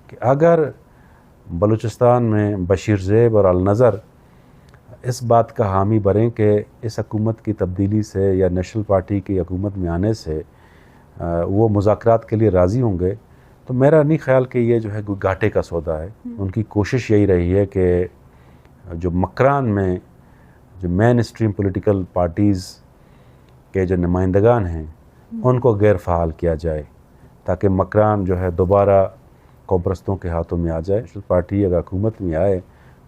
کہ اگر بلوچستان میں بشیر زیب اور النظر اس بات کا حامی بنیں کہ اس حکومت کی تبدیلی سے یا نیشنل پارٹی کی حکومت میں آنے سے وہ مذاکرات کے لیے راضی ہوں گے، تو میرا نہیں خیال کہ یہ جو ہے کوئی گھاٹے کا سودا ہے۔ ان کی کوشش یہی رہی ہے کہ جو مکران میں جو مین اسٹریم پولیٹیکل پارٹیز کے جو نمائندگان ہیں ان کو غیر فعال کیا جائے، تاکہ مکران جو ہے دوبارہ قوم پرستوں کے ہاتھوں میں آ جائے۔ نیشنل پارٹی اگر حکومت میں آئے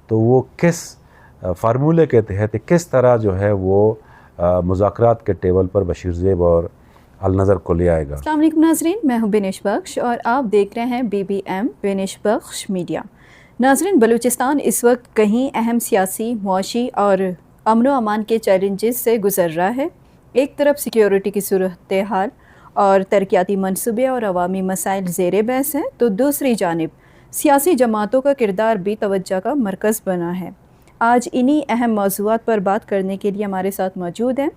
تو وہ کس فارمولے کے تحت کس طرح جو ہے وہ مذاکرات کے ٹیبل پر بشیر زیب اور النظر کو لے آئے گا۔ السلام علیکم ناظرین، میں ہوں بینش بخش اور آپ دیکھ رہے ہیں BBM بینش بخش میڈیا۔ ناظرین، بلوچستان اس وقت کہیں اہم سیاسی، معاشی اور امن و امان کے چیلنجز سے گزر رہا ہے۔ ایک طرف سیکیورٹی کی صورتحال اور ترقیاتی منصوبے اور عوامی مسائل زیر بحث ہیں، تو دوسری جانب سیاسی جماعتوں کا کردار بھی توجہ کا مرکز بنا ہے۔ آج انہی اہم موضوعات پر بات کرنے کے لیے ہمارے ساتھ موجود ہیں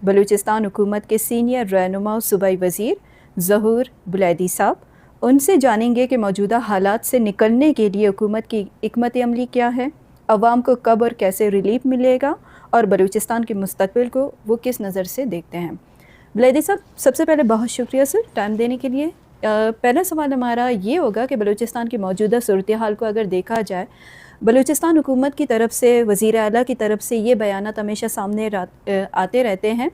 بلوچستان حکومت کے سینئر رہنما و صوبائی وزیر ظہور بلیدی صاحب۔ ان سے جانیں گے کہ موجودہ حالات سے نکلنے کے لیے حکومت کی حکمت عملی کیا ہے، عوام کو کب اور کیسے ریلیف ملے گا، اور بلوچستان کے مستقبل کو وہ کس نظر سے دیکھتے ہیں۔ بلیدی صاحب، سب سے پہلے بہت شکریہ سر ٹائم دینے کے لیے۔ پہلا سوال ہمارا یہ ہوگا کہ بلوچستان کی موجودہ صورتحال کو اگر دیکھا جائے، بلوچستان حکومت کی طرف سے، وزیر اعلیٰ کی طرف سے یہ بیانات ہمیشہ سامنے آتے رہتے ہیں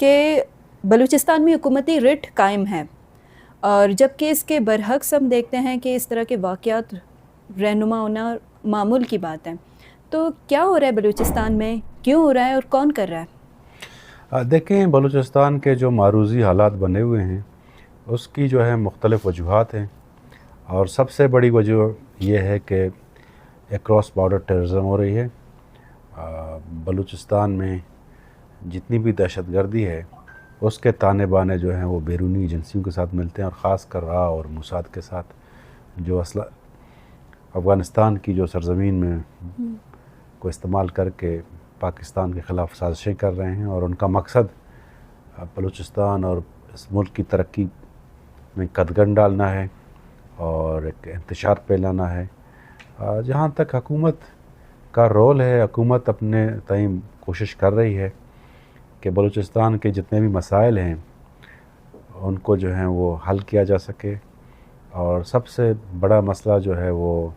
کہ بلوچستان میں حکومتی رٹ قائم ہے، اور جبکہ اس کے برعکس ہم دیکھتے ہیں کہ اس طرح کے واقعات رہنما ہونا معمول کی بات ہے۔ تو کیا ہو رہا ہے بلوچستان میں، کیوں ہو رہا ہے اور کون کر رہا ہے؟ دیکھیں، بلوچستان کے جو معروضی حالات بنے ہوئے ہیں اس کی جو ہے مختلف وجوہات ہیں، اور سب سے بڑی وجہ یہ ہے کہ اکراس بارڈر ٹیررزم ہو رہی ہے۔ بلوچستان میں جتنی بھی دہشت گردی ہے اس کے تانے بانے جو ہیں وہ بیرونی ایجنسیوں کے ساتھ ملتے ہیں، اور خاص کر راہ اور موساد کے ساتھ، جو افغانستان کی جو سرزمین میں کو استعمال کر کے پاکستان کے خلاف سازشیں کر رہے ہیں، اور ان کا مقصد بلوچستان اور اس ملک کی ترقی میں قدغن ڈالنا ہے اور ایک انتشار پھیلانا ہے۔ جہاں تک حکومت کا رول ہے، حکومت اپنے تئیں کوشش کر رہی ہے کہ بلوچستان کے جتنے بھی مسائل ہیں ان کو جو ہیں وہ حل کیا جا سکے، اور سب سے بڑا مسئلہ جو ہے وہ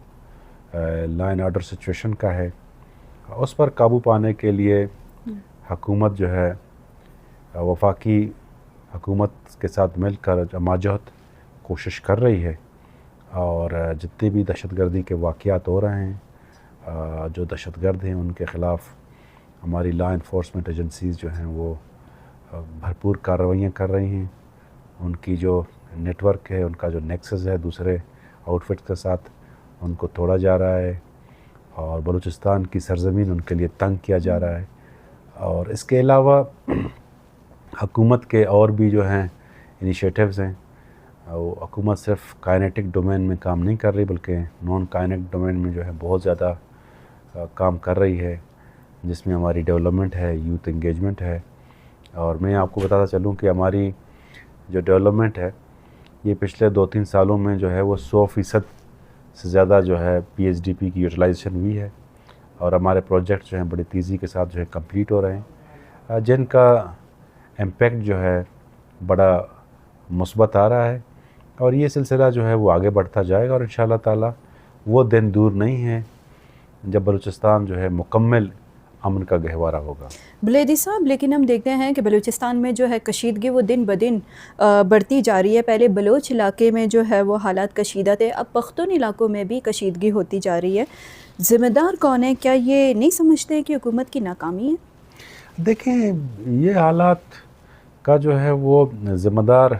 لا اینڈ آرڈر سچویشن کا ہے۔ اس پر قابو پانے کے لیے حکومت جو ہے وفاقی حکومت کے ساتھ مل کر جماجہت کوشش کر رہی ہے، اور جتنے بھی دہشت گردی کے واقعات ہو رہے ہیں، جو دہشت گرد ہیں ان کے خلاف ہماری لا انفورسمنٹ ایجنسیز جو ہیں وہ بھرپور کارروائیاں کر رہی ہیں۔ ان کی جو نیٹ ورک ہے، ان کا جو نیکسس ہے دوسرے آؤٹ فٹ کے ساتھ، ان کو توڑا جا رہا ہے، اور بلوچستان کی سرزمین ان کے لیے تنگ کیا جا رہا ہے۔ اور اس کے علاوہ حکومت کے اور بھی جو ہیں انیشیٹیوز ہیں، وہ حکومت صرف کائنیٹک ڈومین میں کام نہیں کر رہی بلکہ نان کائنیٹک ڈومین میں جو ہے بہت زیادہ کام کر رہی ہے، جس میں ہماری ڈیولپمنٹ ہے، یوتھ انگیجمنٹ ہے۔ اور میں آپ کو بتاتا چلوں کہ ہماری جو ڈیولپمنٹ ہے یہ پچھلے 2-3 سالوں میں جو ہے وہ 100% سے زیادہ جو ہے PHDP کی یوٹیلائزیشن ہوئی ہے، اور ہمارے پروجیکٹ جو ہیں بڑی تیزی کے ساتھ جو ہے کمپلیٹ ہو رہے ہیں، جن کا امپیکٹ جو ہے بڑا مثبت آ رہا ہے، اور یہ سلسلہ جو ہے وہ آگے بڑھتا جائے گا، اور انشاءاللہ تعالی وہ دن دور نہیں ہے جب بلوچستان جو ہے مکمل امن کا گہوارہ ہوگا۔ بلیدی صاحب، لیکن ہم دیکھتے ہیں کہ بلوچستان میں جو ہے کشیدگی وہ دن بدن بڑھتی جا رہی ہے۔ پہلے بلوچ علاقے میں جو ہے وہ حالات کشیدہ تھے، اب پختون علاقوں میں بھی کشیدگی ہوتی جا رہی ہے۔ ذمہ دار کون ہے؟ کیا یہ نہیں سمجھتے کہ حکومت کی ناکامی ہے؟ دیکھیں، یہ حالات کا جو ہے وہ ذمہ دار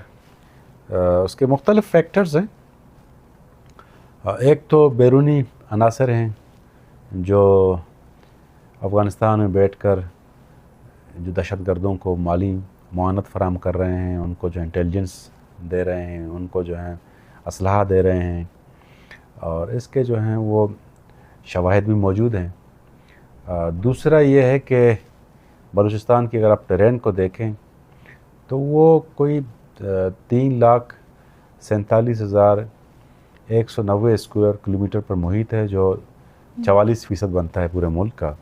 اس کے مختلف فیکٹرز ہیں۔ ایک تو بیرونی عناصر ہیں جو افغانستان میں بیٹھ کر جو دہشت گردوں کو مالی معاونت فراہم کر رہے ہیں، ان کو جو انٹیلیجنس دے رہے ہیں، ان کو جو ہیں اسلحہ دے رہے ہیں، اور اس کے جو ہیں وہ شواہد بھی موجود ہیں۔ دوسرا یہ ہے کہ بلوچستان کی اگر آپ ٹرین کو دیکھیں تو وہ کوئی 3,47,000 190 اسکوائر کلومیٹر پر محیط ہے جو 44% بنتا ہے پورے ملک کا.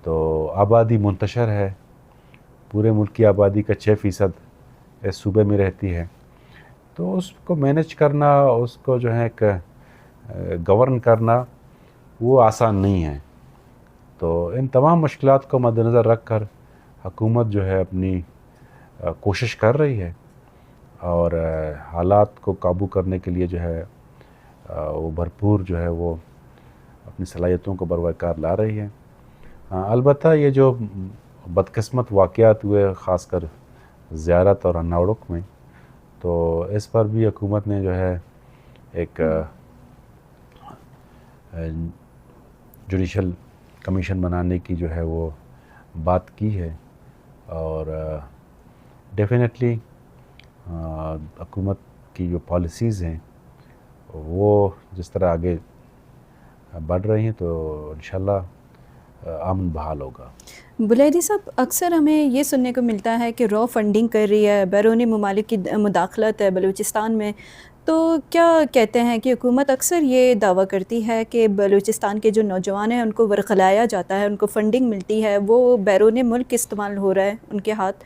تو آبادی منتشر ہے, پورے ملک کی آبادی کا 6% اس صوبے میں رہتی ہے. تو اس کو مینیج کرنا, اس کو جو ہے ایک گورن کرنا وہ آسان نہیں ہے. تو ان تمام مشکلات کو مد نظر رکھ کر حکومت جو ہے اپنی کوشش کر رہی ہے اور حالات کو قابو کرنے کے لیے جو ہے وہ بھرپور جو ہے وہ اپنی صلاحیتوں کو بروقار لا رہی ہے. البتہ یہ جو بدقسمت واقعات ہوئے خاص کر زیارت اور اناوڑک میں, تو اس پر بھی حکومت نے جو ہے ایک جوڈیشل کمیشن بنانے کی جو ہے وہ بات کی ہے. اور ڈیفینیٹلی حکومت کی جو پالیسیز ہیں وہ جس طرح آگے بڑھ رہی ہیں تو انشاءاللہ امن بحال ہوگا. بلیدی صاحب, اکثر ہمیں یہ سننے کو ملتا ہے کہ را فنڈنگ کر رہی ہے, بیرونی ممالک کی مداخلت ہے بلوچستان میں. تو کیا کہتے ہیں کہ حکومت اکثر یہ دعویٰ کرتی ہے کہ بلوچستان کے جو نوجوان ہیں ان کو ورغلایا جاتا ہے, ان کو فنڈنگ ملتی ہے, وہ بیرون ملک استعمال ہو رہا ہے ان کے ہاتھ.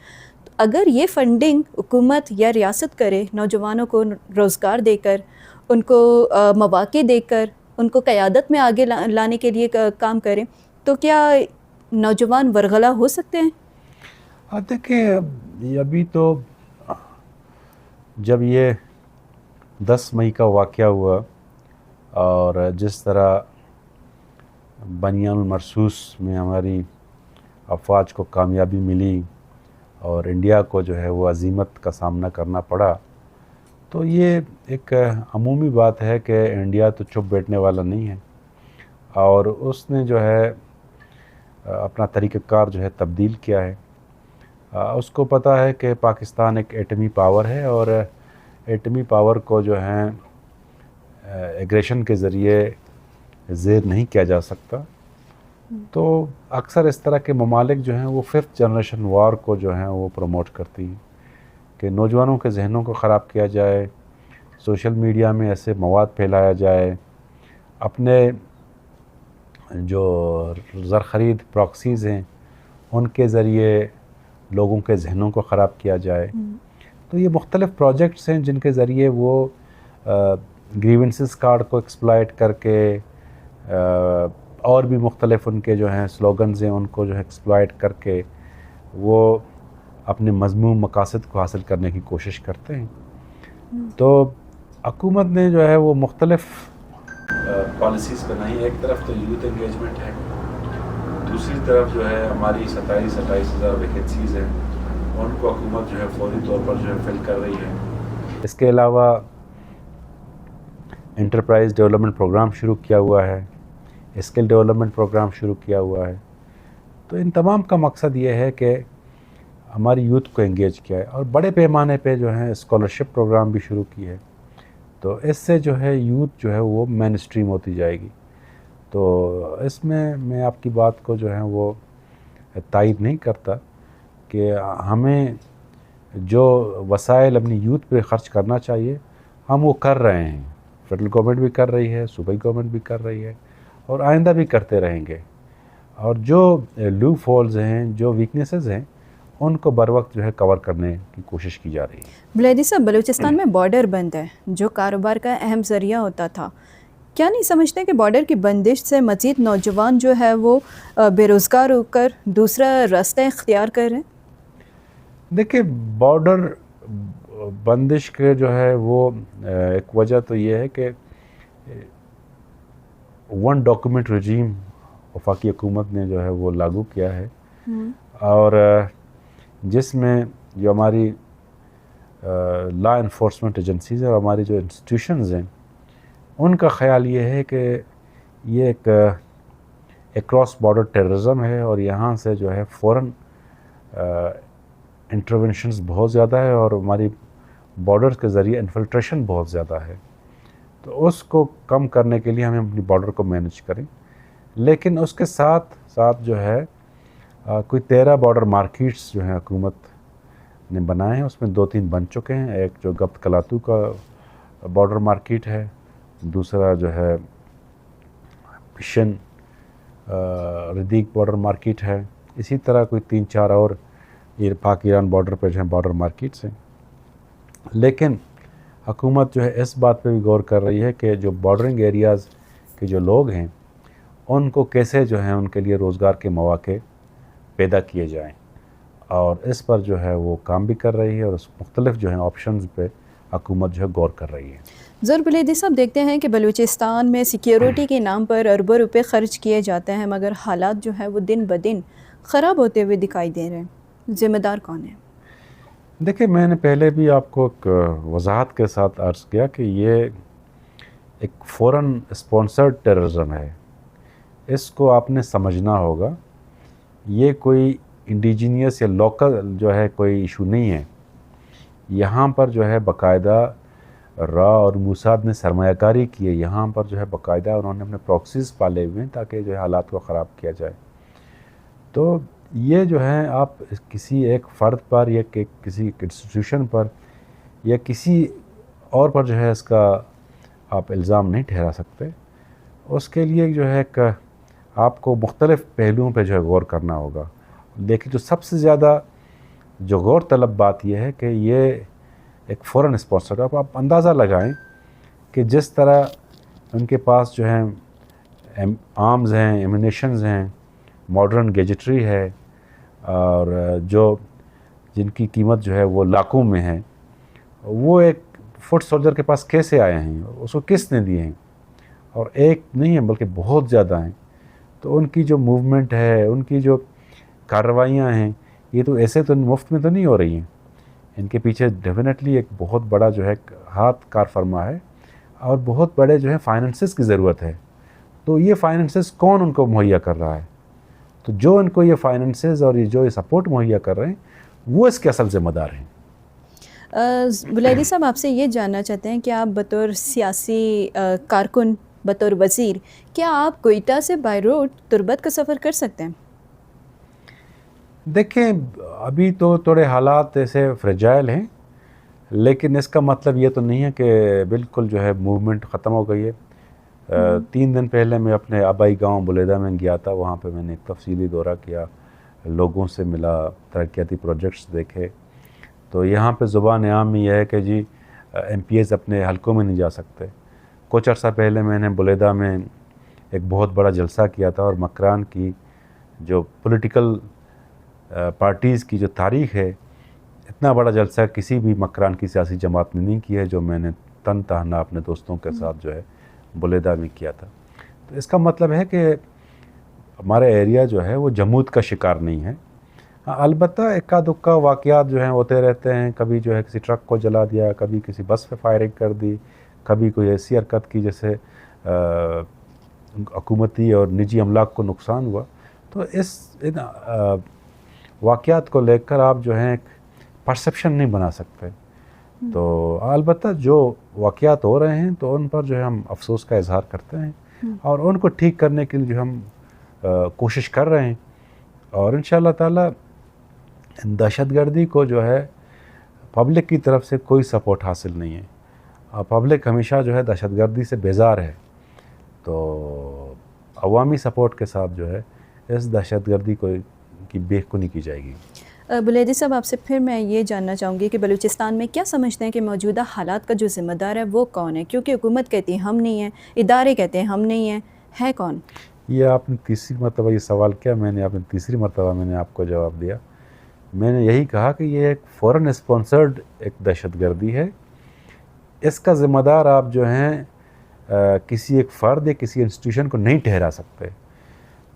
اگر یہ فنڈنگ حکومت یا ریاست کرے, نوجوانوں کو روزگار دے کر, ان کو مواقع دے کر, ان کو قیادت میں آگے لانے کے لیے کام کریں, تو کیا نوجوان ورغلا ہو سکتے ہیں؟ دیکھیں, ابھی تو جب یہ 10 مئی کا واقعہ ہوا اور جس طرح بنیان المرصوص میں ہماری افواج کو کامیابی ملی اور انڈیا کو جو ہے وہ عزیمت کا سامنا کرنا پڑا, تو یہ ایک عمومی بات ہے کہ انڈیا تو چپ بیٹھنے والا نہیں ہے اور اس نے جو ہے اپنا طریقہ کار جو ہے تبدیل کیا ہے. اس کو پتہ ہے کہ پاکستان ایک ایٹمی پاور ہے اور ایٹمی پاور کو جو ہے ایگریشن کے ذریعے زیر نہیں کیا جا سکتا. تو اکثر اس طرح کے ممالک جو ہیں وہ 5th جنریشن وار کو جو ہیں وہ پروموٹ کرتی ہیں کہ نوجوانوں کے ذہنوں کو خراب کیا جائے, سوشل میڈیا میں ایسے مواد پھیلایا جائے, اپنے جو زر خرید پراکسیز ہیں ان کے ذریعے لوگوں کے ذہنوں کو خراب کیا جائے. تو یہ مختلف پروجیکٹس ہیں جن کے ذریعے وہ گریونسز کارڈ کو ایکسپلائٹ کر کے اور بھی مختلف ان کے جو ہیں سلوگنز ہیں ان کو جو ہے ایکسپلائٹ کر کے وہ اپنے مذموم مقاصد کو حاصل کرنے کی کوشش کرتے ہیں. تو حکومت نے جو ہے وہ مختلف پالیسیز بنائی. ایک طرف تو یوتھ انگیجمنٹ ہے, دوسری طرف جو ہے ہماری 27,000 ویکینسیز ہیں ان کو حکومت جو ہے فوری طور پر جو ہے فل کر رہی ہے. اس کے علاوہ انٹرپرائز ڈیولپمنٹ پروگرام شروع کیا ہوا ہے, اسکل ڈیولپمنٹ پروگرام شروع کیا ہوا ہے. تو ان تمام کا مقصد یہ ہے کہ ہماری یوتھ کو انگیج کیا ہے اور بڑے پیمانے پہ جو ہے اسکالرشپ پروگرام بھی شروع کی ہے. تو اس سے جو ہے یوتھ جو ہے وہ مین اسٹریم ہوتی جائے گی. تو اس میں آپ کی بات کو جو ہے وہ تائید نہیں کرتا کہ ہمیں جو وسائل اپنی یوتھ پہ خرچ کرنا چاہیے ہم وہ کر رہے ہیں. فیڈرل گورنمنٹ بھی کر رہی ہے, صوبائی گورنمنٹ بھی کر رہی ہے اور آئندہ بھی کرتے رہیں گے. اور جو لوپ ہولز ہیں, جو ویکنیسز ہیں, ان کو بر وقت جو ہے کور کرنے کی کوشش کی جا رہی ہے. بلیدی صاحب, بلوچستان میں بارڈر بند ہے جو کاروبار کا اہم ذریعہ ہوتا تھا. کیا نہیں سمجھتے کہ بارڈر کی بندش سے مزید نوجوان جو ہے وہ بے روزگار ہو کر دوسرا راستہ اختیار کر رہے ہیں؟ دیکھیں, بارڈر بندش کے جو ہے وہ ایک وجہ تو یہ ہے کہ ون ڈاکومنٹ رجیم وفاقی حکومت نے جو ہے وہ لاگو کیا ہے اور جس میں جو ہماری لا انفورسمنٹ ایجنسیز ہیں اور ہماری جو انسٹیٹیوشنز ہیں ان کا خیال یہ ہے کہ یہ ایک کراس بارڈر ٹیررزم ہے اور یہاں سے جو ہے فوراً انٹرونشنز بہت زیادہ ہے اور ہماری بارڈرز کے ذریعے انفلٹریشن بہت زیادہ ہے. تو اس کو کم کرنے کے لیے ہمیں اپنی بارڈر کو مینیج کریں. لیکن اس کے ساتھ ساتھ جو ہے کوئی 13 بارڈر مارکیٹس جو ہیں حکومت نے بنائے ہیں, اس میں 2-3 بن چکے ہیں. ایک جو گپت کلاتو کا بارڈر مارکیٹ ہے, دوسرا جو ہے پشن ردیق بارڈر مارکیٹ ہے، اسی طرح کوئی 3-4 اور پاک ایران بارڈر پہ جو ہیں بارڈر مارکیٹس ہیں۔ لیکن حکومت جو ہے اس بات پہ بھی غور کر رہی ہے کہ جو بارڈرنگ ایریاز کے جو لوگ ہیں ان کو کیسے جو ہیں ان کے لیے روزگار کے مواقع پیدا کیے جائیں، اور اس پر جو ہے وہ کام بھی کر رہی ہے، اور اس مختلف جو ہیں آپشنز پہ حکومت جو ہے غور کر رہی ہے۔ ظہور بلیدی صاحب، دیکھتے ہیں کہ بلوچستان میں سیکیورٹی کے نام پر اربوں روپے خرچ کیے جاتے ہیں، مگر حالات جو ہے وہ دن بدن خراب ہوتے ہوئے دکھائی دے رہے ہیں، ذمہ دار کون ہے؟ دیکھیں، میں نے پہلے بھی آپ کو ایک وضاحت کے ساتھ عرض کیا کہ یہ ایک فورن اسپانسرڈ ٹیررزم ہے، اس کو آپ نے سمجھنا ہوگا۔ یہ کوئی انڈیجینیس یا لوکل جو ہے کوئی ایشو نہیں ہے، یہاں پر جو ہے باقاعدہ را اور موساد نے سرمایہ کاری کی ہے، یہاں پر جو ہے باقاعدہ انہوں نے اپنے پراکسیز پالے ہوئے ہیں تاکہ جو ہے حالات کو خراب کیا جائے۔ تو یہ جو ہے آپ کسی ایک فرد پر یا کسی انسٹیٹیوشن پر یا کسی اور پر جو ہے اس کا آپ الزام نہیں ٹھہرا سکتے۔ اس کے لیے جو ہے کہ آپ کو مختلف پہلوؤں پہ جو ہے غور کرنا ہوگا۔ لیکن جو سب سے زیادہ جو غور طلب بات یہ ہے کہ یہ ایک فورن اسپانسر، آپ اندازہ لگائیں کہ جس طرح ان کے پاس جو ہیں آرمز ہیں، ایمونیشنز ہیں، ماڈرن گیجٹری ہے، اور جن کی قیمت جو ہے وہ لاکھوں میں ہے، وہ ایک فٹ سولجر کے پاس کیسے آئے ہیں، اس کو کس نے دیے ہیں؟ اور ایک نہیں ہے بلکہ بہت زیادہ ہیں۔ تو ان کی جو موومنٹ ہے، ان کی جو کارروائیاں ہیں، یہ تو ایسے تو مفت میں تو نہیں ہو رہی ہیں، ان کے پیچھے ڈیفینیٹلی ایک بہت بڑا جو ہے ہاتھ کار فرما ہے، اور بہت بڑے جو ہے فائننسز کی ضرورت ہے۔ تو یہ فائننسز کون ان کو مہیا کر رہا ہے؟ تو جو ان کو یہ فائننسز اور جو یہ سپورٹ مہیا کر رہے ہیں وہ اس کے اصل ذمہ دار ہیں۔ بلیدی صاحب، آپ سے یہ جاننا چاہتے ہیں کہ آپ بطور سیاسی کارکن، بطور وزیر، کیا آپ کوئٹہ سے بائی روڈ تربت کا سفر کر سکتے ہیں؟ دیکھیں، ابھی تو تھوڑے حالات ایسے فریجائل ہیں، لیکن اس کا مطلب یہ تو نہیں ہے کہ بالکل جو ہے موومنٹ ختم ہو گئی ہے۔ 3 دن پہلے میں اپنے آبائی گاؤں بلیدہ میں گیا تھا، وہاں پہ میں نے ایک تفصیلی دورہ کیا، لوگوں سے ملا، ترقیاتی پروجیکٹس دیکھے۔ تو یہاں پہ زبان عام میں یہ ہے کہ جی ایم پی ایز اپنے حلقوں میں نہیں جا سکتے۔ کچھ عرصہ پہلے میں نے بلیدہ میں ایک بہت بڑا جلسہ کیا تھا، اور مکران کی جو پولیٹیکل پارٹیز کی جو تاریخ ہے، اتنا بڑا جلسہ کسی بھی مکران کی سیاسی جماعت نے نہیں کیا ہے جو میں نے تن تہنا اپنے دوستوں کے ساتھ جو ہے بلیدہ میں کیا تھا۔ تو اس کا مطلب ہے کہ ہمارا ایریا جو ہے وہ جمود کا شکار نہیں ہے۔ البتہ اکا دکا واقعات جو ہیں ہوتے رہتے ہیں، کبھی جو ہے کسی ٹرک کو جلا دیا، کبھی کسی بس پہ فائرنگ کر دی، کبھی کوئی ایسی حرکت کی جیسے حکومتی اور نجی املاک کو نقصان ہوا۔ تو ان واقعات کو لے کر آپ جو ہیں ایک پرسیپشن نہیں بنا سکتے۔ تو البتہ جو واقعات ہو رہے ہیں تو ان پر جو ہے ہم افسوس کا اظہار کرتے ہیں، اور ان کو ٹھیک کرنے کے لیے جو ہم کوشش کر رہے ہیں، اور انشاءاللہ تعالی دہشت گردی کو جو ہے پبلک کی طرف سے کوئی سپورٹ حاصل نہیں ہے، اور پبلک ہمیشہ جو ہے دہشت گردی سے بیزار ہے۔ تو عوامی سپورٹ کے ساتھ جو ہے اس دہشت گردی کی بے خونی کی جائے گی۔ بلیدی صاحب، آپ سے پھر میں یہ جاننا چاہوں گی کہ بلوچستان میں کیا سمجھتے ہیں کہ موجودہ حالات کا جو ذمہ دار ہے وہ کون ہے؟ کیونکہ حکومت کہتی ہے ہم نہیں ہیں، ادارے کہتے ہیں ہم نہیں ہیں، ہے کون؟ یہ آپ نے تیسری مرتبہ یہ سوال کیا، تیسری مرتبہ میں نے آپ کو جواب دیا۔ میں نے یہی کہا کہ یہ ایک فورن اسپانسرڈ ایک دہشت گردی ہے، اس کا ذمہ دار آپ جو ہیں کسی ایک فرد یا کسی انسٹیٹیوشن کو نہیں ٹھہرا سکتے۔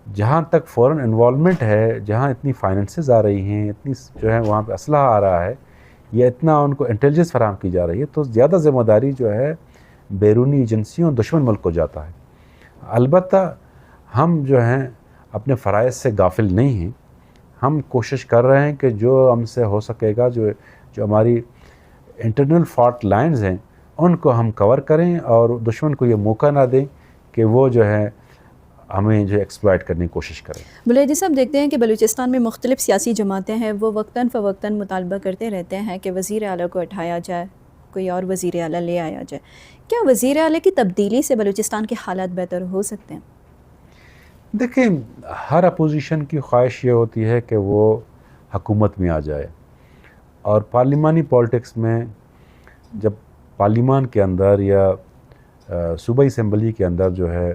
جہاں تک فورن انوالومنٹ ہے، جہاں اتنی فائننسز آ رہی ہیں، اتنی جو ہے وہاں پہ اسلحہ آ رہا ہے، یا اتنا ان کو انٹیلیجنس فراہم کی جا رہی ہے، تو زیادہ ذمہ داری جو ہے بیرونی ایجنسیوں دشمن ملک کو جاتا ہے۔ البتہ ہم جو ہیں اپنے فرائض سے غافل نہیں ہیں، ہم کوشش کر رہے ہیں کہ جو ہم سے ہو سکے گا، جو ہماری انٹرنل فالٹ لائنز ہیں ان کو ہم کور کریں، اور دشمن کو یہ موقع نہ دیں کہ وہ جو ہے ہمیں جو ایکسپلائٹ کرنے کی کوشش کریں۔ بلیدی صاحب، دیکھتے ہیں کہ بلوچستان میں مختلف سیاسی جماعتیں ہیں، وہ وقتاً فوقتاً مطالبہ کرتے رہتے ہیں کہ وزیر اعلیٰ کو ہٹایا جائے، کوئی اور وزیر اعلیٰ لے آیا جائے، کیا وزیر اعلیٰ کی تبدیلی سے بلوچستان کے حالات بہتر ہو سکتے ہیں؟ دیکھیں، ہر اپوزیشن کی خواہش یہ ہوتی ہے کہ وہ حکومت میں آ جائے، اور پارلیمانی پالیٹکس میں جب پارلیمان کے اندر یا صوبائی اسمبلی کے اندر جو ہے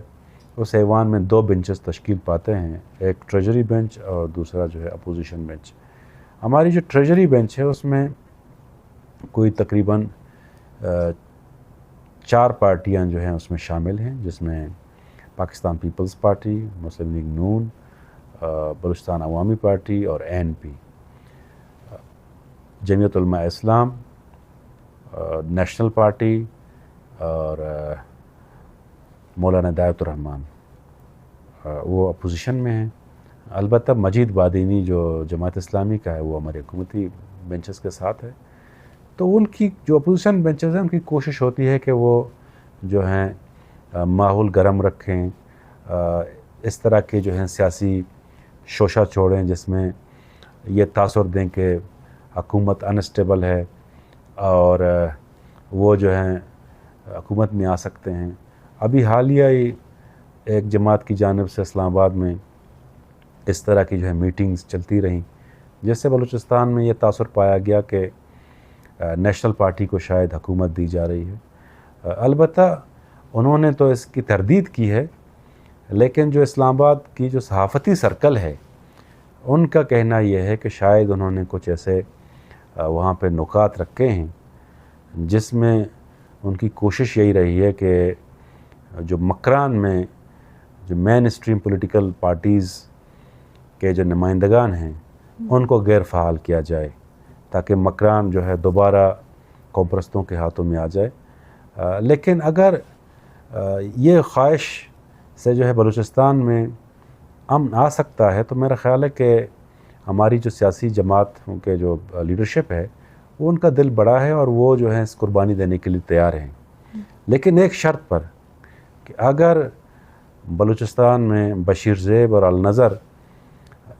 اس ایوان میں 2 بینچز تشکیل پاتے ہیں، ایک ٹریجری بینچ اور دوسرا جو ہے اپوزیشن بینچ۔ ہماری جو ٹریجری بینچ ہے اس میں کوئی تقریباً 4 پارٹیاں جو ہیں اس میں شامل ہیں، جس میں پاکستان پیپلز پارٹی، مسلم لیگ نون، بلوچستان عوامی پارٹی اور ANP، جمعیت علماء اسلام، نیشنل پارٹی اور مولانا ہدایت الرحمان، وہ اپوزیشن میں ہیں۔ البتہ مجید بادینی جو جماعت اسلامی کا ہے وہ ہمارے حکومتی بینچز کے ساتھ ہے۔ تو ان کی جو اپوزیشن بینچز ہیں ان کی کوشش ہوتی ہے کہ وہ جو ہیں ماحول گرم رکھیں، اس طرح کے جو ہیں سیاسی شوشہ چھوڑیں جس میں یہ تاثر دیں کہ حکومت انسٹیبل ہے اور وہ جو ہیں حکومت میں آ سکتے ہیں۔ ابھی حالیہ ہی ایک جماعت کی جانب سے اسلام آباد میں اس طرح کی جو ہے میٹنگز چلتی رہیں، جس سے بلوچستان میں یہ تاثر پایا گیا کہ نیشنل پارٹی کو شاید حکومت دی جا رہی ہے۔ البتہ انہوں نے تو اس کی تردید کی ہے، لیکن جو اسلام آباد کی جو صحافتی سرکل ہے ان کا کہنا یہ ہے کہ شاید انہوں نے کچھ ایسے وہاں پہ نکات رکھے ہیں جس میں ان کی کوشش یہی رہی ہے کہ جو مکران میں جو مین اسٹریم پولیٹیکل پارٹیز کے جو نمائندگان ہیں ان کو غیر فعال کیا جائے، تاکہ مکران جو ہے دوبارہ قوم پرستوں کے ہاتھوں میں آ جائے۔ لیکن اگر یہ خواہش سے جو ہے بلوچستان میں امن آ سکتا ہے تو میرا خیال ہے کہ ہماری جو سیاسی جماعتوں کے جو لیڈرشپ ہے وہ ان کا دل بڑا ہے اور وہ جو ہے اس قربانی دینے کے لیے تیار ہیں، لیکن ایک شرط پر کہ اگر بلوچستان میں بشیر زیب اور النظر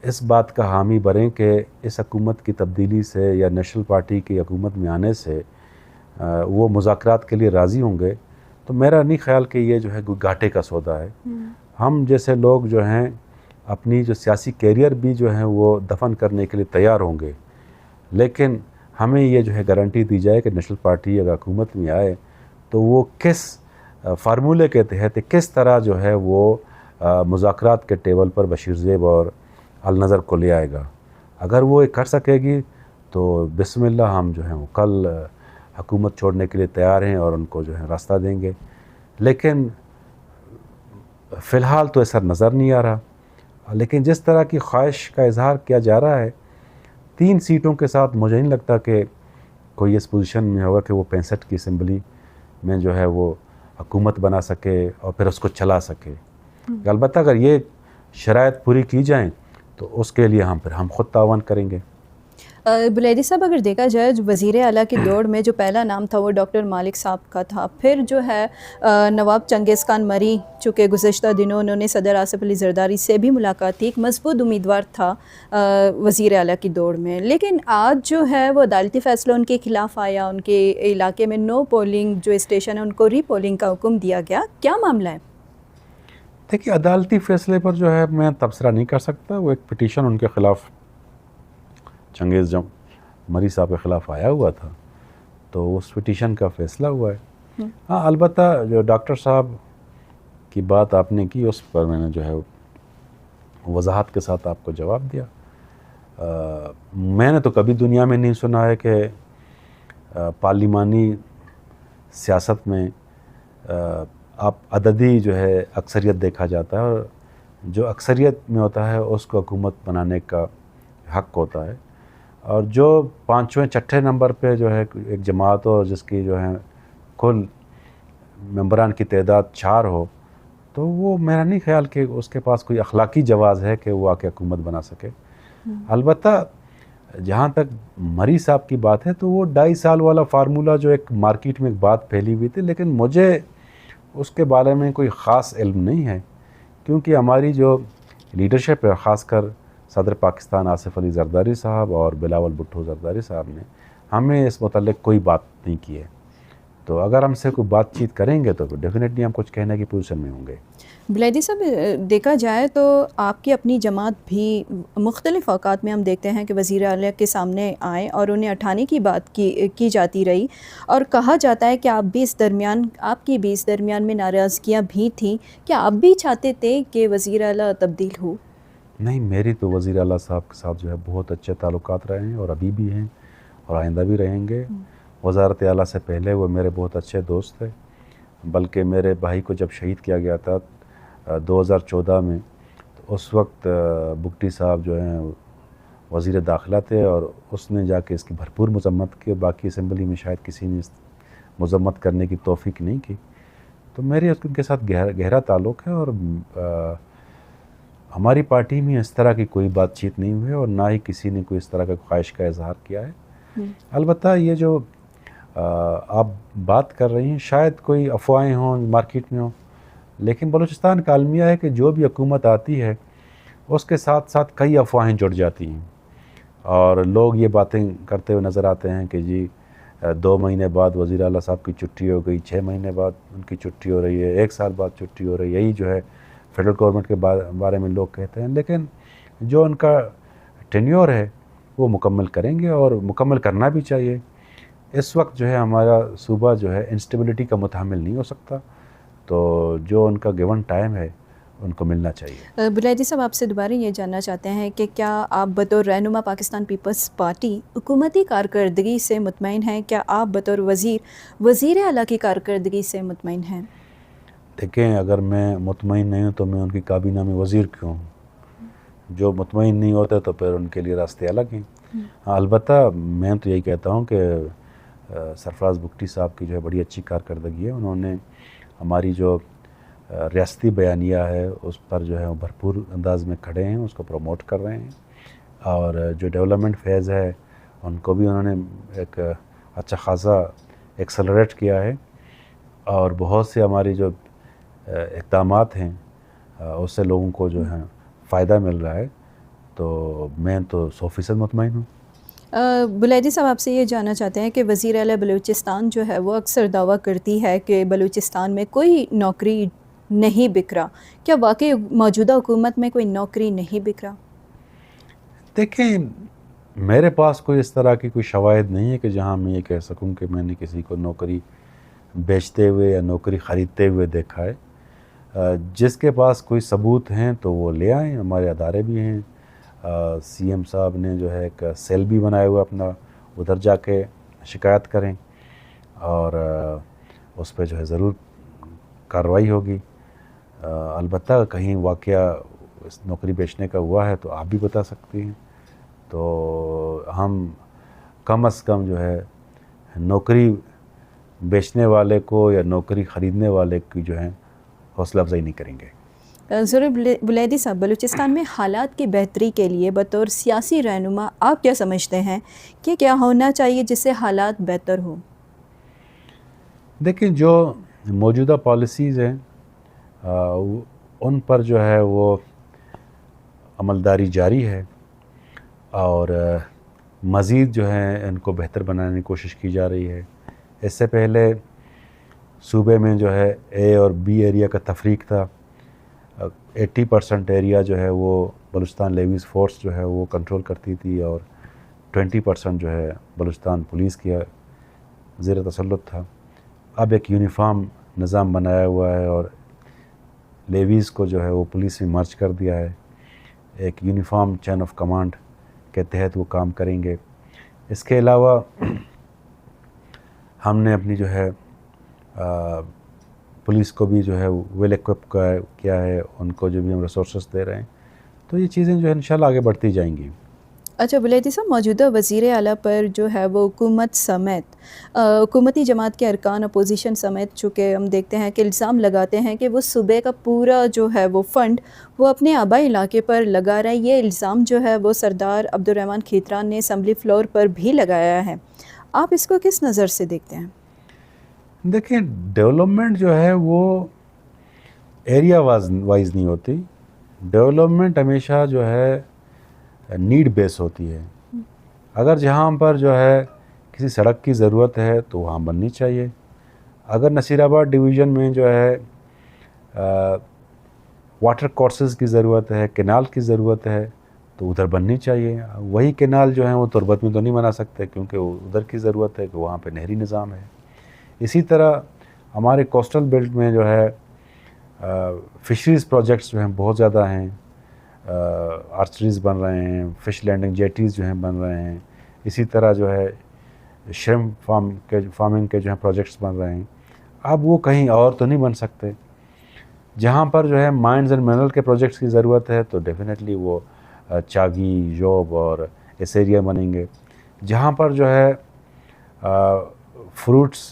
اس بات کا حامی بنیں کہ اس حکومت کی تبدیلی سے یا نیشنل پارٹی کی حکومت میں آنے سے وہ مذاکرات کے لیے راضی ہوں گے، تو میرا نہیں خیال کہ یہ جو ہے گھاٹے کا سودا ہے۔ ہم جیسے لوگ جو ہیں اپنی جو سیاسی کیریئر بھی جو ہیں وہ دفن کرنے کے لیے تیار ہوں گے، لیکن ہمیں یہ جو ہے گارنٹی دی جائے کہ نیشنل پارٹی اگر حکومت میں آئے تو وہ کس فارمولے کے تحت کس طرح جو ہے وہ مذاکرات کے ٹیبل پر بشیر زیب اور النظر کو لے آئے گا۔ اگر وہ کر سکے گی تو بسم اللہ، ہم جو ہیں وہ کل حکومت چھوڑنے کے لیے تیار ہیں اور ان کو جو ہے راستہ دیں گے، لیکن فی الحال تو ایسا نظر نہیں آ رہا۔ لیکن جس طرح کی خواہش کا اظہار کیا جا رہا ہے 3 سیٹوں کے ساتھ، مجھے نہیں لگتا کہ کوئی اس پوزیشن میں ہوگا کہ وہ 65 کی اسمبلی میں جو ہے وہ حکومت بنا سکے اور پھر اس کو چلا سکے۔ البتہ اگر یہ شرائط پوری کی جائیں تو اس کے لیے ہم خود تعاون کریں گے۔ بلیدی صاحب، اگر دیکھا جائے جو وزیر اعلیٰ کی دوڑ میں جو پہلا نام تھا وہ ڈاکٹر مالک صاحب کا تھا، پھر جو ہے نواب چنگیز خان مری، چونکہ گزشتہ دنوں انہوں نے صدر آصف علی زرداری سے بھی ملاقات کی، ایک مضبوط امیدوار تھا وزیر اعلیٰ کی دوڑ میں، لیکن آج جو ہے وہ عدالتی فیصلہ ان کے خلاف آیا، ان کے علاقے میں نو پولنگ جو اسٹیشن ہے ان کو ری پولنگ کا حکم دیا گیا، کیا معاملہ ہے؟ دیکھیے، عدالتی فیصلے پر جو ہے میں تبصرہ نہیں کر سکتا، وہ ایک پٹیشن ان کے خلاف چنگیز مری صاحب کے خلاف آیا ہوا تھا، تو اس پٹیشن کا فیصلہ ہوا ہے۔ ہاں، البتہ جو ڈاکٹر صاحب کی بات آپ نے کی اس پر میں نے جو ہے وضاحت کے ساتھ آپ کو جواب دیا۔ میں نے تو کبھی دنیا میں نہیں سنا ہے کہ پارلیمانی سیاست میں آپ عددی جو ہے اکثریت دیکھا جاتا ہے، اور جو اکثریت میں ہوتا ہے اس کو حکومت بنانے کا حق ہوتا ہے، اور جو 5ویں 6 نمبر پہ جو ہے ایک جماعت ہو جس کی جو ہے کل ممبران کی تعداد 4 ہو، تو وہ میرا نہیں خیال کہ اس کے پاس کوئی اخلاقی جواز ہے کہ وہ آ کے حکومت بنا سکے۔ البتہ جہاں تک مری صاحب کی بات ہے تو وہ 2.5 سال والا فارمولہ جو ایک مارکیٹ میں ایک بات پھیلی ہوئی تھی، لیکن مجھے اس کے بارے میں کوئی خاص علم نہیں ہے، کیونکہ ہماری جو لیڈرشپ ہے، خاص کر صدر پاکستان آصف علی زرداری صاحب اور بلاول بھٹو زرداری صاحب نے ہمیں اس متعلق کوئی بات نہیں کی ہے۔ تو اگر ہم سے کوئی بات چیت کریں گے تو ڈیفینیٹلی ہم کچھ کہنے کی پوزیشن میں ہوں گے. بلیدی صاحب، دیکھا جائے تو آپ کی اپنی جماعت بھی مختلف اوقات میں ہم دیکھتے ہیں کہ وزیر اعلیٰ کے سامنے آئیں اور انہیں اٹھانے کی بات کی جاتی رہی، اور کہا جاتا ہے کہ آپ کی بھی اس درمیان میں ناراضگیاں بھی تھیں. کیا آپ بھی چاہتے تھے کہ وزیر اعلیٰ تبدیل ہو؟ نہیں، میری تو وزیر اعلیٰ صاحب کے ساتھ جو ہے بہت اچھے تعلقات رہے ہیں، اور ابھی بھی ہیں اور آئندہ بھی رہیں گے. وزارت اعلیٰ سے پہلے وہ میرے بہت اچھے دوست تھے، بلکہ میرے بھائی کو جب شہید کیا گیا تھا 2014 میں، تو اس وقت بگٹی صاحب جو ہیں وزیر داخلہ تھے، اور اس نے جا کے اس کی بھرپور مذمت کی. باقی اسمبلی میں شاید کسی نے مذمت کرنے کی توفیق نہیں کی. تو میرے ان کے ساتھ گہرا تعلق ہے، اور ہماری پارٹی میں اس طرح کی کوئی بات چیت نہیں ہوئی، اور نہ ہی کسی نے کوئی اس طرح کا خواہش کا اظہار کیا ہے. البتہ یہ جو آپ بات کر رہی ہیں شاید کوئی افواہیں ہوں مارکیٹ میں ہوں، لیکن بلوچستان کا المیہ ہے کہ جو بھی حکومت آتی ہے اس کے ساتھ ساتھ کئی افواہیں جڑ جاتی ہیں، اور لوگ یہ باتیں کرتے ہوئے نظر آتے ہیں کہ جی 2 مہینے بعد وزیر اعلیٰ صاحب کی چھٹی ہو گئی، 6 مہینے بعد ان کی چھٹی ہو رہی ہے، 1 سال بعد چھٹی ہو رہی ہے. یہی جو ہے فیڈرل گورنمنٹ کے بارے میں لوگ کہتے ہیں، لیکن جو ان کا ٹینیور ہے وہ مکمل کریں گے، اور مکمل کرنا بھی چاہیے. اس وقت جو ہے ہمارا صوبہ جو ہے انسٹیبلٹی کا متحمل نہیں ہو سکتا، تو جو ان کا گیون ٹائم ہے ان کو ملنا چاہیے. بلیدی صاحب، آپ سے دوبارہ یہ جاننا چاہتے ہیں کہ کیا آپ بطور رہنما پاکستان پیپلز پارٹی حکومتی کارکردگی سے مطمئن ہیں؟ کیا آپ بطور وزیر اعلیٰ کی کارکردگی سے مطمئن ہیں؟ دیکھیں، اگر میں مطمئن نہیں ہوں تو میں ان کی کابینہ میں وزیر کیوں ہوں؟ جو مطمئن نہیں ہوتے تو پھر ان کے لیے راستے الگ ہیں. البتہ میں تو یہی کہتا ہوں کہ سرفراز بگٹی صاحب کی جو ہے بڑی اچھی کارکردگی ہے. انہوں نے ہماری جو ریاستی بیانیہ ہے اس پر جو ہے وہ بھرپور انداز میں کھڑے ہیں، اس کو پروموٹ کر رہے ہیں، اور جو ڈیولپمنٹ فیز ہے ان کو بھی انہوں نے ایک اچھا خاصا ایکسلریٹ کیا ہے، اور بہت سے ہماری جو اقدامات ہیں اس سے لوگوں کو جو ہے فائدہ مل رہا ہے. تو میں تو 100% مطمئن ہوں. بلیدی صاحب، آپ سے یہ جاننا چاہتے ہیں کہ وزیر اعلیٰ بلوچستان جو ہے وہ اکثر دعویٰ کرتی ہے کہ بلوچستان میں کوئی نوکری نہیں بک رہا. کیا واقعی موجودہ حکومت میں کوئی نوکری نہیں بک رہا؟ دیکھیں، میرے پاس کوئی اس طرح کی کوئی شواہد نہیں ہے کہ جہاں میں یہ کہہ سکوں کہ میں نے کسی کو نوکری بیچتے ہوئے یا نوکری خریدتے ہوئے دیکھا ہے. جس کے پاس کوئی ثبوت ہیں تو وہ لے آئیں. ہمارے ادارے بھی ہیں، سی ایم صاحب نے جو ہے ایک سیل بھی بنایا ہوا اپنا، ادھر جا کے شکایت کریں اور اس پہ جو ہے ضرور کارروائی ہوگی. البتہ کہیں واقعہ اس نوکری بیچنے کا ہوا ہے تو آپ بھی بتا سکتی ہیں. تو ہم کم از کم جو ہے نوکری بیچنے والے کو یا نوکری خریدنے والے کی جو ہے حوصلہ افزائی نہیں کریں گے. ضرور. بلیدی صاحب، بلوچستان میں حالات کی بہتری کے لیے بطور سیاسی رہنما آپ کیا سمجھتے ہیں کہ کیا ہونا چاہیے جس سے حالات بہتر ہوں؟ دیکھیں، جو موجودہ پالیسیز ہیں ان پر جو ہے وہ عملداری جاری ہے، اور مزید جو ہے ان کو بہتر بنانے کی کوشش کی جا رہی ہے. اس سے پہلے صوبے میں جو ہے اے اور بی ایریا کا تفریق تھا. 80% ایریا جو ہے وہ بلوچستان لیویز فورس جو ہے وہ کنٹرول کرتی تھی، اور 20% جو ہے بلوچستان پولیس کی زیر تسلط تھا. اب ایک یونیفارم نظام بنایا ہوا ہے، اور لیویز کو جو ہے وہ پولیس میں مرج کر دیا ہے. ایک یونیفارم چین آف کمانڈ کے تحت وہ کام کریں گے. اس کے علاوہ ہم نے اپنی جو ہے پولیس کو بھی جو ہے ویل ایکوپ کیا ہے، ان کو جو بھی ہم ریسورسز دے رہے ہیں. تو یہ چیزیں جو ہے انشاءاللہ آگے بڑھتی جائیں گی. اچھا بلیدی صاحب، موجودہ وزیر اعلیٰ پر جو ہے وہ حکومت سمیت حکومتی جماعت کے ارکان اپوزیشن سمیت چونکہ ہم دیکھتے ہیں کہ الزام لگاتے ہیں کہ وہ صوبے کا پورا جو ہے وہ فنڈ وہ اپنے آبائی علاقے پر لگا رہا ہے. یہ الزام جو ہے وہ سردار عبدالرحمن کھیتران نے اسمبلی فلور پر بھی لگایا ہے. آپ اس کو کس نظر سے دیکھتے ہیں؟ دیکھیں، ڈیولپمنٹ جو ہے وہ ایریا وائز نہیں ہوتی. ڈیولپمنٹ ہمیشہ جو ہے نیڈ بیس ہوتی ہے. اگر جہاں پر جو ہے کسی سڑک کی ضرورت ہے تو وہاں بننی چاہیے. اگر نصیر آباد ڈویژن میں جو ہے واٹر کورسز کی ضرورت ہے، کینال کی ضرورت ہے، تو ادھر بننی چاہیے. وہی کینال جو ہیں وہ تربت میں تو نہیں بنا سکتے کیونکہ ادھر کی ضرورت ہے کہ وہاں پہ نہری نظام ہے. اسی طرح ہمارے کوسٹل بیلٹ میں جو ہے فشریز پروجیکٹس جو ہیں بہت زیادہ ہیں، آرچریز بن رہے ہیں، فش لینڈنگ جیٹیز جو ہیں بن رہے ہیں. اسی طرح جو ہے شرم فارمنگ کے جو ہیں پروجیکٹس بن رہے ہیں. اب وہ کہیں اور تو نہیں بن سکتے. جہاں پر جو ہے مائنز اینڈ منرل کے پروجیکٹس کی ضرورت ہے تو ڈیفینیٹلی وہ چاگی، جوب اور اس ایریا بنیں گے. جہاں پر جو ہے فروٹس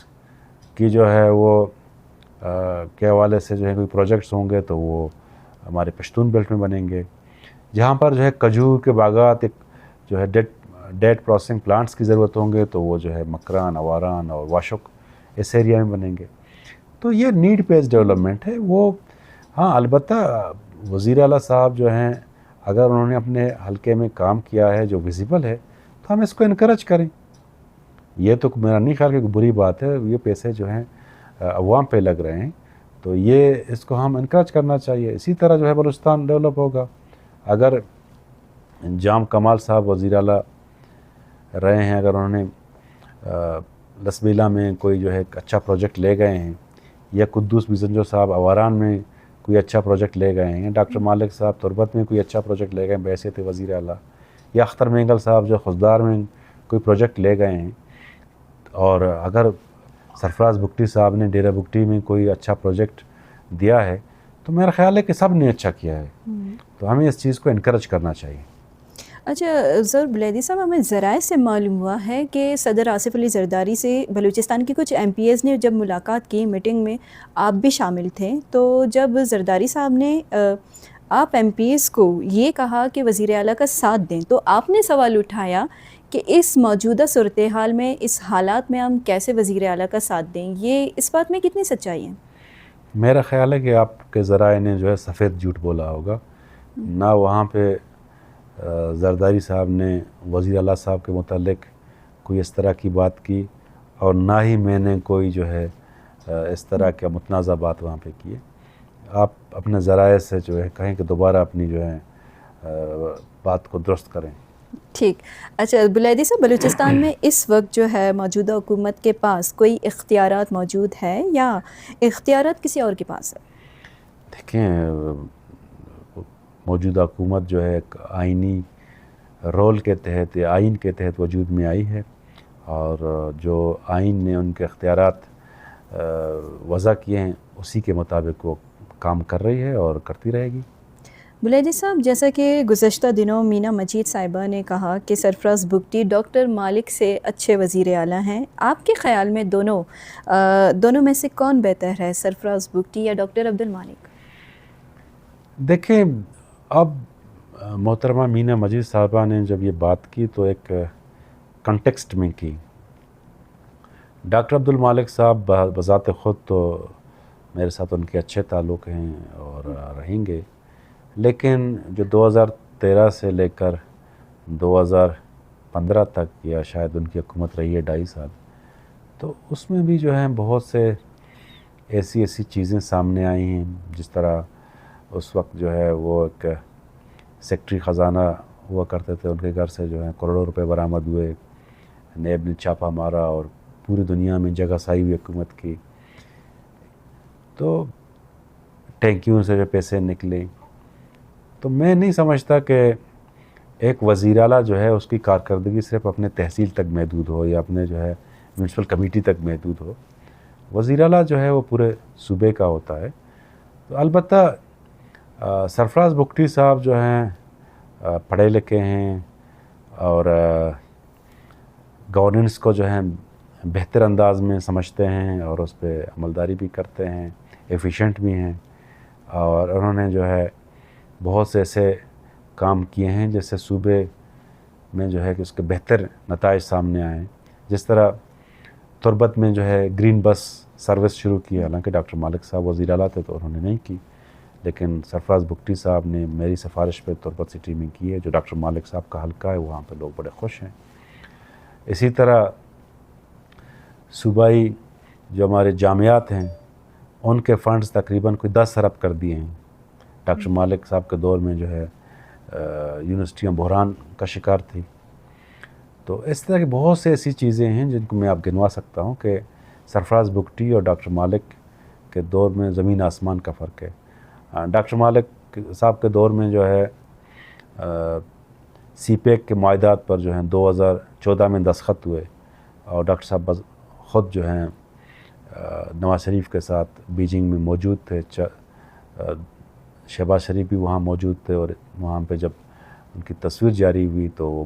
کی جو ہے وہ کے حوالے سے جو ہے کوئی پروجیکٹس ہوں گے تو وہ ہمارے پشتون بیلٹ میں بنیں گے. جہاں پر جو ہے کھجور کے باغات جو ہے ڈیٹ پروسیسنگ پلانٹس کی ضرورت ہوں گے تو وہ جو ہے مکران، اواران اور واشک اس ایریا میں بنیں گے. تو یہ نیڈ بیس ڈیولپمنٹ ہے. وہ ہاں البتہ وزیر اعلیٰ صاحب جو ہیں اگر انہوں نے اپنے حلقے میں کام کیا ہے جو ویزیبل ہے تو ہم اس کو انکریج کریں. یہ تو میرا نہیں خیال کہ بری بات ہے. یہ پیسے جو ہیں عوام پہ لگ رہے ہیں تو یہ اس کو ہم انکریج کرنا چاہیے. اسی طرح جو ہے بلوچستان ڈیولپ ہوگا. اگر جام کمال صاحب وزیر اعلیٰ رہے ہیں، اگر انہوں نے لسبیلا میں کوئی جو ہے اچھا پروجیکٹ لے گئے ہیں، یا قدوس بزنجو صاحب اواران میں کوئی اچھا پروجیکٹ لے گئے ہیں، ڈاکٹر مالک صاحب تربت میں کوئی اچھا پروجیکٹ لے گئے ہیں بحیثیت وزیر اعلیٰ، یا اختر مینگل صاحب جو خضدار میں کوئی پروجیکٹ لے گئے ہیں، اور اگر سرفراز بگٹی صاحب نے ڈیرہ بگٹی میں کوئی اچھا پروجیکٹ دیا ہے تو میرا خیال ہے کہ سب نے اچھا کیا ہے. تو ہمیں اس چیز کو انکریج کرنا چاہیے. اچھا ظہور بلیدی صاحب، ہمیں ذرائع سے معلوم ہوا ہے کہ صدر آصف علی زرداری سے بلوچستان کی کچھ ایم پی ایز نے جب ملاقات کی، میٹنگ میں آپ بھی شامل تھے، تو جب زرداری صاحب نے آپ ایم پی ایز کو یہ کہا کہ وزیر اعلیٰ کا ساتھ دیں، تو آپ نے سوال اٹھایا کہ اس موجودہ صورتحال میں، اس حالات میں ہم کیسے وزیر اعلیٰ کا ساتھ دیں. یہ اس بات میں کتنی سچائی ہے؟ میرا خیال ہے کہ آپ کے ذرائع نے جو ہے سفید جھوٹ بولا ہوگا. نہ وہاں پہ زرداری صاحب نے وزیر اعلیٰ صاحب کے متعلق کوئی اس طرح کی بات کی، اور نہ ہی میں نے کوئی جو ہے اس طرح کا متنازع بات وہاں پہ کی ہے. آپ اپنے ذرائع سے جو ہے کہیں کہ دوبارہ اپنی جو ہے بات کو درست کریں. ٹھیک. اچھا بلیدی صاحب، بلوچستان میں اس وقت جو ہے موجودہ حکومت کے پاس کوئی اختیارات موجود ہے یا اختیارات کسی اور کے پاس ہے؟ دیکھیں، موجودہ حکومت جو ہے ایک آئینی رول کے تحت یا آئین کے تحت وجود میں آئی ہے، اور جو آئین نے ان کے اختیارات وضع کیے ہیں اسی کے مطابق وہ کام کر رہی ہے اور کرتی رہے گی. بلیدی صاحب، جیسا کہ گزشتہ دنوں مینا مجید صاحبہ نے کہا کہ سرفراز بگٹی ڈاکٹر مالک سے اچھے وزیر اعلیٰ ہیں، آپ کے خیال میں دونوں میں سے کون بہتر ہے، سرفراز بگٹی یا ڈاکٹر عبد المالک؟ دیکھیں، اب محترمہ مینا مجید صاحبہ نے جب یہ بات کی تو ایک کنٹیکسٹ میں کی. ڈاکٹر عبد المالک صاحب بذات خود تو میرے ساتھ ان کے اچھے تعلق ہیں اور رہیں گے، لیکن جو 2013 سے لے کر 2015 تک یا شاید ان کی حکومت رہی ہے 2.5 سال، تو اس میں بھی جو ہے بہت سے ایسی چیزیں سامنے آئی ہیں. جس طرح اس وقت جو ہے وہ ایک سیکٹری خزانہ ہوا کرتے تھے، ان کے گھر سے جو ہے کروڑوں روپے برآمد ہوئے، نیب نے چھاپہ مارا اور پوری دنیا میں جگہ سائی ہوئی حکومت کی. تو ٹینکیوں سے جو پیسے نکلے. تو میں نہیں سمجھتا کہ ایک وزیر اعلیٰ جو ہے اس کی کارکردگی صرف اپنے تحصیل تک محدود ہو یا اپنے جو ہے میونسپل کمیٹی تک محدود ہو. وزیر اعلیٰ جو ہے وہ پورے صوبے کا ہوتا ہے. تو البتہ سرفراز بگٹی صاحب جو ہیں پڑھے لکھے ہیں اور گورننس کو جو ہے بہتر انداز میں سمجھتے ہیں اور اس پہ عملداری بھی کرتے ہیں، ایفیشینٹ بھی ہیں، اور انہوں نے جو ہے بہت سے ایسے کام کیے ہیں جس سے صوبے میں جو ہے کہ اس کے بہتر نتائج سامنے آئے ہیں. جس طرح تربت میں جو ہے گرین بس سروس شروع کی، حالانکہ ڈاکٹر مالک صاحب وزیر اعلیٰ تھے تو انہوں نے نہیں کی، لیکن سرفراز بگٹی صاحب نے میری سفارش پہ تربت سٹی میں کی ہے، جو ڈاکٹر مالک صاحب کا حلقہ ہے، وہاں پہ لوگ بڑے خوش ہیں. اسی طرح صوبائی جو ہمارے جامعات ہیں ان کے فنڈز تقریباً کوئی 10 ارب کر دیے ہیں۔ ڈاکٹر مالک صاحب کے دور میں جو ہے یونیورسٹیاں بحران کا شکار تھی۔ تو اس طرح کی بہت سے ایسی چیزیں ہیں جن کو میں آپ گنوا سکتا ہوں کہ سرفراز بگٹی اور ڈاکٹر مالک کے دور میں زمین آسمان کا فرق ہے۔ ڈاکٹر مالک صاحب کے دور میں جو ہے سی پیک کے معاہدات پر جو ہیں 2014 میں دستخط ہوئے، اور ڈاکٹر صاحب خود جو ہیں نواز شریف کے ساتھ بیجنگ میں موجود تھے، شہباز شریف بھی وہاں موجود تھے، اور وہاں پہ جب ان کی تصویر جاری ہوئی تو